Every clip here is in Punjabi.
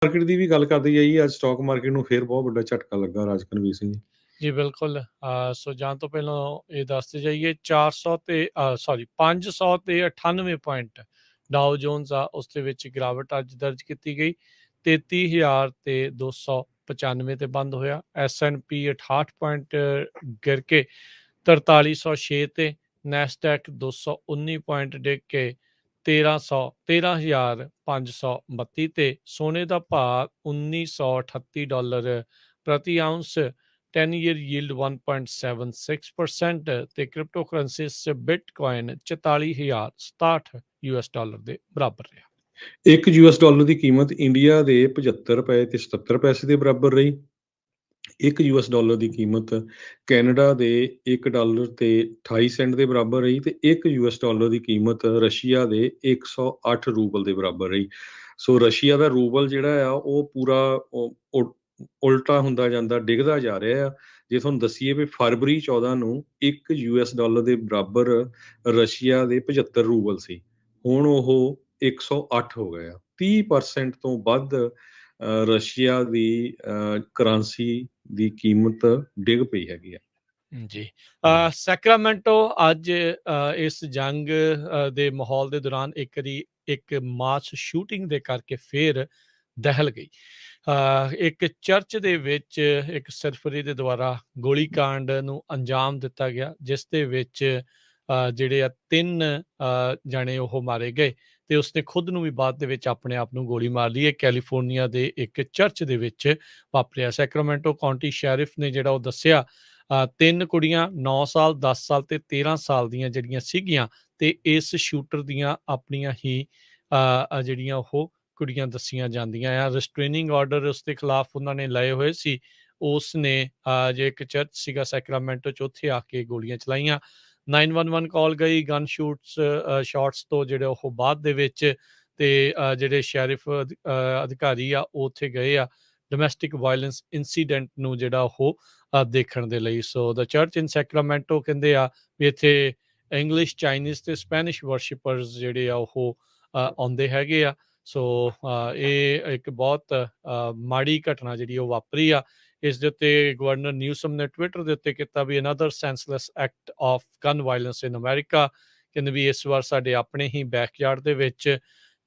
ਮਾਰਕੀਟ ਦੀ ਵੀ ਗੱਲ ਕਰਦੇ ਜਾਈਏ, ਅੱਜ ਸਟਾਕ ਮਾਰਕੀਟ ਨੂੰ ਫੇਰ ਬਹੁਤ ਵੱਡਾ ਝਟਕਾ ਲੱਗਾ ਰਾਜਕਨਵੀਰ ਸਿੰਘ ਜੀ। ਜੀ ਬਿਲਕੁਲ। ਸੋ ਜਾਣ ਤੋਂ ਪਹਿਲਾਂ ਇਹ ਦੱਸਦੇ ਜਾਈਏ 400 ਤੇ ਸੌਰੀ 500 ਤੇ 98 ਪੁਆਇੰਟ ਡਾਓ ਜੋਨਸ ਆ, ਉਸ ਦੇ ਵਿੱਚ ਗਿਰਾਵਟ ਅੱਜ ਦਰਜ ਕੀਤੀ ਗਈ। 33,000 ਤੇ 295 ਤੇ ਬੰਦ ਹੋਇਆ। S&P 68 ਪੁਆਇੰਟ ਗਿਰ ਕੇ 4306 ਤੇ। ਨੈਸਡੈਕ 219 ਪੁਆਇੰਟ ਡਿੱਗ ਕੇ 13,532 ਤੇ। ਸੋਨੇ ਦਾ ਭਾਅ $1938 ਪ੍ਰਤੀ ਆਉਂਸ। 10 year yield 1.76% ਤੇ ਕ੍ਰਿਪਟੋ ਕਰੰਸੀਜ਼ 'ਚ ਬਿਟਕੋਇਨ 44,067 US ਡਾਲਰ ਦੇ ਬਰਾਬਰ ਰਿਹਾ। ਇੱਕ ਯੂਐਸ ਡਾਲਰ ਦੀ ਕੀਮਤ ਇੰਡੀਆ ਦੇ 75 ਰੁਪਏ ਤੇ 77 ਪੈਸੇ ਦੇ ਬਰਾਬਰ ਰਹੀ। ਇੱਕ ਯੂਐਸ ਡਾਲਰ ਦੀ ਕੀਮਤ ਕੈਨੇਡਾ ਦੇ $1 ਤੇ 28 ਸੈਂਟ ਦੇ ਬਰਾਬਰ ਰਹੀ ਤੇ ਇੱਕ ਯੂਐਸ ਡਾਲਰ ਦੀ ਕੀਮਤ ਰਸ਼ੀਆ ਦੇ 108 ਰੂਬਲ ਦੇ ਬਰਾਬਰ ਰਹੀ। ਸੋ ਰਸ਼ੀਆ ਦਾ ਰੂਬਲ ਜਿਹੜਾ ਆ ਉਹ ਪੂਰਾ ਉਲਟਾ ਹੁੰਦਾ ਜਾਂਦਾ, ਡਿੱਗਦਾ ਜਾ ਰਿਹਾ ਆ। ਜੇ ਤੁਹਾਨੂੰ ਦੱਸੀਏ ਵੀ ਫਰਵਰੀ 14 ਨੂੰ ਇੱਕ ਯੂਐਸ ਡਾਲਰ ਦੇ ਬਰਾਬਰ ਰਸ਼ੀਆ ਦੇ 75 ਰੂਬਲ ਸੀ, ਹੁਣ ਉਹ 108 ਹੋ ਗਿਆ। 30% ਤੋਂ ਵੱਧ ਰਸ਼ੀਆ ਦੀ ਕਰੰਸੀ ਦੀ ਕੀਮਤ ਡਿੱਗ ਪਈ ਹੈਗੀ ਆ। ਜੀ। ਸੈਕਰਾਮੈਂਟੋ ਅੱਜ ਇਸ ਜੰਗ ਦੇ ਮਾਹੌਲ ਦੇ ਦੌਰਾਨ ਇੱਕ ਮਾਸ ਸ਼ੂਟਿੰਗ ਦੇ ਕਰਕੇ ਫੇਰ ਦਹਿਲ ਗਈ। ਇੱਕ ਚਰਚ ਦੇ ਵਿੱਚ ਇੱਕ ਸਰਫਰੀ ਦੇ ਦੁਆਰਾ ਗੋਲੀकांड ਨੂੰ ਅੰਜਾਮ ਦਿੱਤਾ ਗਿਆ, ਜਿਸ ਦੇ ਵਿੱਚ ਜਿਹੜੇ 3 ਜਾਣੇ ਉਹ ਮਾਰੇ ਗਏ ਤੇ ਉਸਨੇ ਖੁਦ ਨੂੰ ਵੀ ਬਾਅਦ ਦੇ ਵਿੱਚ ਆਪਣੇ ਆਪ ਨੂੰ ਗੋਲੀ ਮਾਰ ਲਈ। ਇਹ ਕੈਲੀਫੋਰਨੀਆ ਦੇ ਇੱਕ ਚਰਚ ਦੇ ਵਿੱਚ ਵਾਪਰਿਆ। ਸੈਕਰਾਮੈਂਟੋ ਕਾਉਂਟੀ ਸ਼ੈਰਿਫ ਨੇ ਜਿਹੜਾ ਉਹ ਦੱਸਿਆ 3 ਕੁੜੀਆਂ 9 ਸਾਲ, 10 ਸਾਲ ਤੇ 13 ਸਾਲ ਦੀਆਂ ਜਿਹੜੀਆਂ ਸੀਗੀਆਂ ਤੇ ਇਸ ਸ਼ੂਟਰ ਦੀਆਂ ਆਪਣੀਆਂ ਹੀ ਜਿਹੜੀਆਂ ਉਹ ਕੁੜੀਆਂ ਦੱਸੀਆਂ ਜਾਂਦੀਆਂ ਆ। ਰਿਸਟ੍ਰੇਨਿੰਗ ਆਰਡਰ ਉਸ ਦੇ ਖਿਲਾਫ ਉਹਨਾਂ ਨੇ ਲਏ ਹੋਏ ਸੀ। ਉਸ ਨੇ ਜੇ ਇੱਕ ਚਰਚ ਸੀਗਾ ਸੈਕਰਾਮੈਂਟੋ 'ਚ, ਉੱਥੇ ਆ ਕੇ ਗੋਲੀਆਂ ਚਲਾਈਆਂ। 911 ਕਾਲ ਗਈ ਗਨ ਸ਼ਾਟਸ ਤੋਂ ਜਿਹੜੇ ਉਹ ਬਾਅਦ ਦੇ ਵਿੱਚ। ਤੇ ਜਿਹੜੇ ਸ਼ੈਰਿਫ ਅਧਿਕਾਰੀ ਆ ਉਹ ਉੱਥੇ ਗਏ ਆ ਡੋਮੈਸਟਿਕ ਵਾਇਲੈਂਸ ਇੰਸੀਡੈਂਟ ਨੂੰ ਜਿਹੜਾ ਉਹ ਦੇਖਣ ਦੇ ਲਈ। ਸੋ ਦ ਚਰਚ ਇਨ ਸੈਕਰਾਮੈਂਟੋ ਕਹਿੰਦੇ ਆ ਵੀ ਇੱਥੇ ਇੰਗਲਿਸ਼, ਚਾਈਨੀਜ਼ ਤੇ ਸਪੈਨਿਸ਼ ਵਰਸ਼ਿਪਰਸ ਜਿਹੜੇ ਆ ਉਹ ਆਉਂਦੇ ਹੈਗੇ ਆ। ਸੋ ਇਹ ਇੱਕ ਬਹੁਤ ਮਾੜੀ ਘਟਨਾ ਜਿਹੜੀ ਉਹ ਵਾਪਰੀ ਆ। ਇਸ ਦੇ ਉੱਤੇ ਗਵਰਨਰ ਨਿਊਸਮ ਨੇ ਟਵਿੱਟਰ ਦੇ ਉੱਤੇ ਕੀਤਾ ਵੀ another senseless act of gun violence in America. ਕਹਿੰਦੇ ਵੀ ਇਸ ਵਾਰ ਸਾਡੇ ਆਪਣੇ ਹੀ ਬੈਕਯਾਰਡ ਦੇ ਵਿੱਚ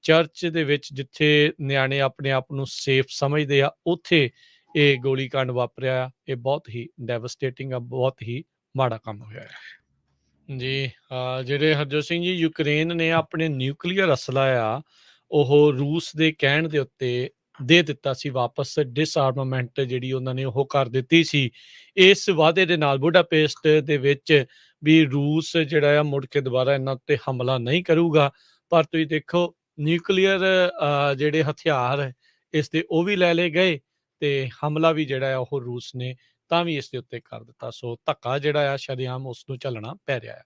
ਚਰਚ ਦੇ ਵਿੱਚ, ਜਿੱਥੇ ਨਿਆਣੇ ਆਪਣੇ ਆਪ ਨੂੰ ਸੇਫ ਸਮਝਦੇ ਆ, ਉੱਥੇ ਇਹ ਗੋਲੀकांड ਵਾਪਰਿਆ। ਇਹ ਬਹੁਤ ਹੀ ਡੈਵਸਟੇਟਿੰਗ ਆ, ਬਹੁਤ ਹੀ ਮਾੜਾ ਕੰਮ ਹੋਇਆ ਆ ਜੀ। ਜਿਹੜੇ ਹਰਜੋਤ ਸਿੰਘ ਜੀ, ਯੂਕਰੇਨ ਨੇ ਆਪਣੇ ਨਿਊਕਲੀਅਰ ਅਸਲਾ ਆ ਉਹ ਰੂਸ ਦੇ ਕਹਿਣ ਦੇ ਉੱਤੇ ਦੇ ਦਿੱਤਾ ਸੀ ਵਾਪਸ। ਡਿਸਆਰਮਾਮੈਂਟ ਜਿਹੜੀ ਉਹਨਾਂ ਨੇ ਉਹ ਕਰ ਦਿੱਤੀ ਸੀ ਇਸ ਵਾਅਦੇ ਦੇ ਨਾਲ ਬੁਡਾਪੇਸਟ ਦੇ ਵਿੱਚ ਵੀ ਰੂਸ ਜਿਹੜਾ ਆ ਮੁੜ ਕੇ ਦੁਬਾਰਾ ਇਹਨਾਂ ਉੱਤੇ ਹਮਲਾ ਨਹੀਂ ਕਰੂਗਾ। ਪਰ ਤੁਸੀਂ ਦੇਖੋ ਨਿਊਕਲੀਅਰ ਜਿਹੜੇ ਹਥਿਆਰ ਇਸ ਦੇ ਉਹ ਵੀ ਲੈ ਲਏ ਗਏ ਤੇ ਹਮਲਾ ਵੀ ਜਿਹੜਾ ਆ ਉਹ ਰੂਸ ਨੇ ਤਾਂ ਵੀ ਇਸ ਦੇ ਉੱਤੇ ਕਰ ਦਿੱਤਾ। ਸੋ ਧੱਕਾ ਜਿਹੜਾ ਆ ਸ਼ਰੇਆਮ ਉਸ ਨੂੰ ਝੱਲਣਾ ਪੈ ਰਿਹਾ ਆ।